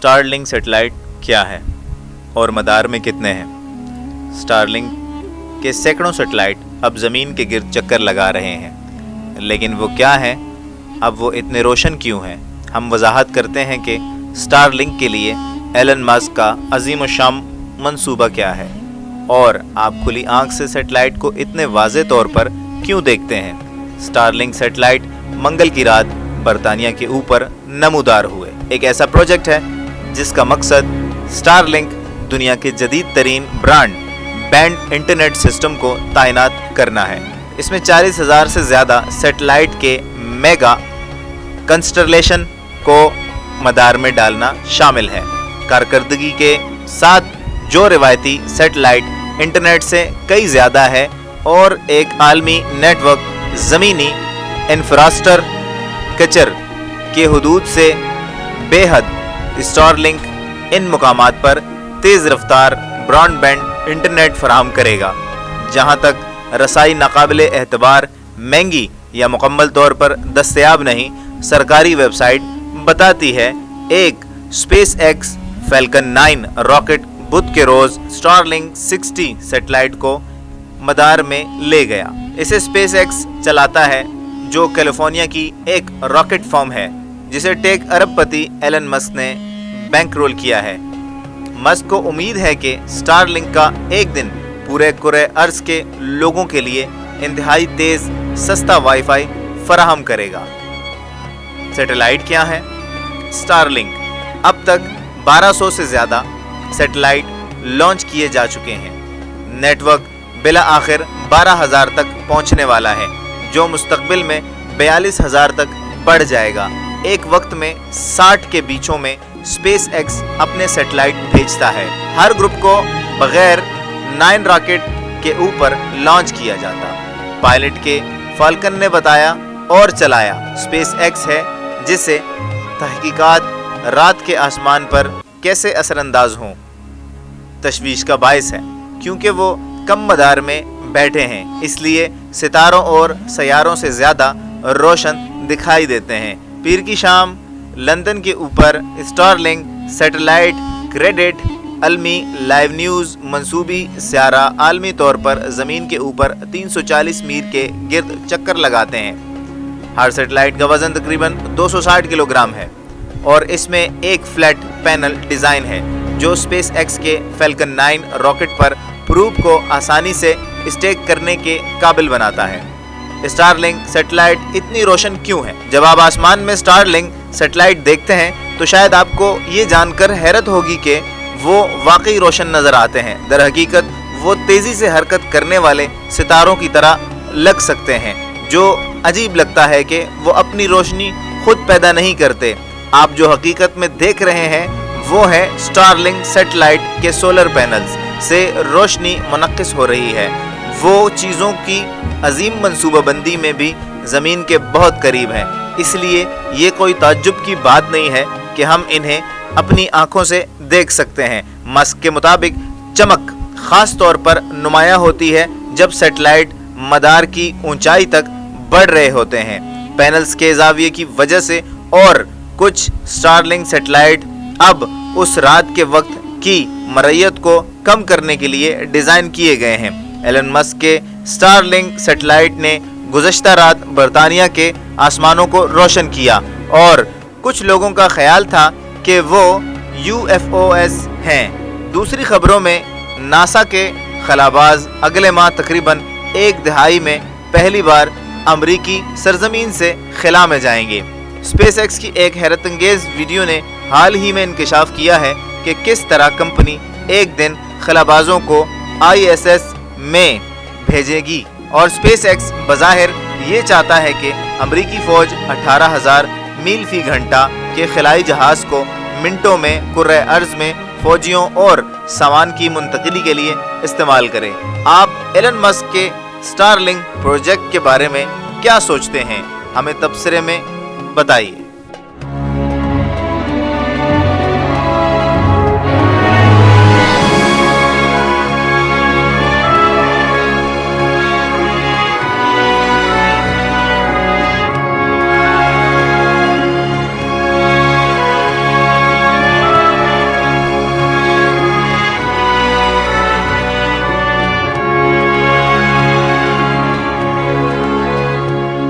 Starlink satellite क्या है और मदार में कितने हैं? स्टारलिंक के सैकड़ों सैटेलाइट अब ज़मीन के गिर्द चक्कर लगा रहे हैं, लेकिन वो क्या है, अब वो इतने रोशन क्यों हैं? हम वजाहत करते हैं कि स्टारलिंक के लिए एलन मस्क का अजीम शाम मंसूबा क्या है और आप खुली आंख से सैटेलाइट को इतने वाज़े तौर पर क्यों देखते हैं। स्टारलिंक सैटेलाइट मंगल की रात बरतानिया के ऊपर नमूदार हुए। एक ऐसा प्रोजेक्ट है जिसका मकसद स्टारलिंक दुनिया के जदीद तरीन ब्रांड बैंड इंटरनेट सिस्टम को तैनात करना है। इसमें 40,000 से ज़्यादा सैटेलाइट के मेगा कंस्टलेशन को मदार में डालना शामिल है। कारकर्दगी के साथ जो रिवायती सैटेलाइट इंटरनेट से कई ज़्यादा है और एक आलमी नेटवर्क ज़मीनी इंफ्रास्ट्रक्चर के हुदूद से बेहद, स्टारलिंक इन मुकामात पर तेज़ रफ्तार ब्रॉडबैंड इंटरनेट फराहम करेगा जहां तक रसाई नाकाबिले एतबार, महंगी या मुकम्मल तौर पर दस्तयाब नहीं। सरकारी वेबसाइट बताती है एक स्पेस एक्स फैल्कन 9 रॉकेट बुध के रोज़ स्टारलिंक 60 सैटेलाइट को मदार में ले गया। इसे स्पेस एक्स चलाता है जो कैलिफोर्निया की एक रॉकेट फर्म है जिसे टेक अरबपति एलन मस्क ने बैंकरोल किया है। मस्क को उम्मीद है कि स्टारलिंक का एक दिन पूरे कुरे अर्ज के लोगों के लिए इंतहाई तेज सस्ता वाईफाई फराहम करेगा। सैटेलाइट क्या है? स्टारलिंक अब तक 1200 से ज़्यादा सैटेलाइट लॉन्च किए जा चुके हैं। नेटवर्क बिला आखिर 12,000 तक पहुंचने वाला है जो मुस्तकबिल में 42,000 तक बढ़ जाएगा। एक वक्त में 60 के बीचों में स्पेस एक्स अपने सैटेलाइट भेजता है। हर ग्रुप को बगैर 9 रॉकेट के ऊपर लॉन्च किया जाता। पायलट के फाल्कन ने बताया और चलाया स्पेस एक्स है जिससे तहकीकात रात के आसमान पर कैसे असरअंदाज हों तशवीश का बायस है, क्योंकि वो कम मदार में बैठे हैं इसलिए सितारों और सैयारों से ज़्यादा रोशन दिखाई देते हैं। पीर की शाम लंदन के ऊपर स्टारलिंक सैटेलाइट क्रेडिट अलमी लाइव न्यूज़ मंसूबी स्यारा आलमी तौर पर ज़मीन के ऊपर 340 मील के गिर्द चक्कर लगाते हैं। हर सैटेलाइट का वज़न तकरीबन 260 किलोग्राम है और इसमें एक फ्लैट पैनल डिज़ाइन है जो स्पेस एक्स के फैल्कन 9 रॉकेट पर प्रूफ को आसानी से स्टेक करने के काबिल बनाता है। स्टारलिंक सैटेलाइट इतनी रोशन क्यों है? जब आप आसमान में स्टारलिंक सैटेलाइट देखते हैं तो शायद आपको ये जानकर हैरत होगी कि वो वाकई रोशन नज़र आते हैं। दर हकीकत वो तेज़ी से हरकत करने वाले सितारों की तरह लग सकते हैं। जो अजीब लगता है कि वो अपनी रोशनी खुद पैदा नहीं करते। आप जो हकीकत में देख रहे हैं वो है स्टारलिंक सैटेलाइट के सोलर पैनल्स से रोशनी मुनक्किस हो रही है। वो चीज़ों की अजीम मंसूबाबंदी में भी ज़मीन के बहुत करीब हैं, इसलिए ये कोई ताज्जुब की बात नहीं है कि हम इन्हें अपनी आंखों से देख सकते हैं। मस्क के मुताबिक चमक ख़ास तौर पर नुमाया होती है जब सैटेलाइट मदार की ऊंचाई तक बढ़ रहे होते हैं। पैनल्स के ज़ाविये की वजह से और कुछ स्टारलिंक सैटेलाइट अब उस रात के वक्त की मरैयत को कम करने के लिए डिज़ाइन किए गए हैं। एलन मस्क के स्टारलिंक सैटेलाइट ने गुज़श्ता रात बरतानिया के आसमानों को रोशन किया और कुछ लोगों का ख्याल था कि वो UFOs हैं। दूसरी खबरों में नासा के खलाबाज अगले माह तकरीबन एक दहाई में पहली बार अमरीकी सरजमीन से खला में जाएंगे। स्पेस एक्स की एक हैरतअंगेज़ वीडियो ने हाल ही में इंकशाफ किया है कि किस तरह कंपनी एक दिन खलाबाजों को ISS में भेजेगी और स्पेस एक्स बज़ाहिर ये चाहता है कि अमरीकी फ़ौज 18,000 मील फी घंटा के खलाई जहाज़ को मिनटों में कुर्रे अर्ज़ में फ़ौजियों और सामान की मुंतकिली के लिए इस्तेमाल करे। आप एलन मस्क के स्टारलिंक प्रोजेक्ट के बारे में क्या सोचते हैं? हमें तबसरे में बताइए।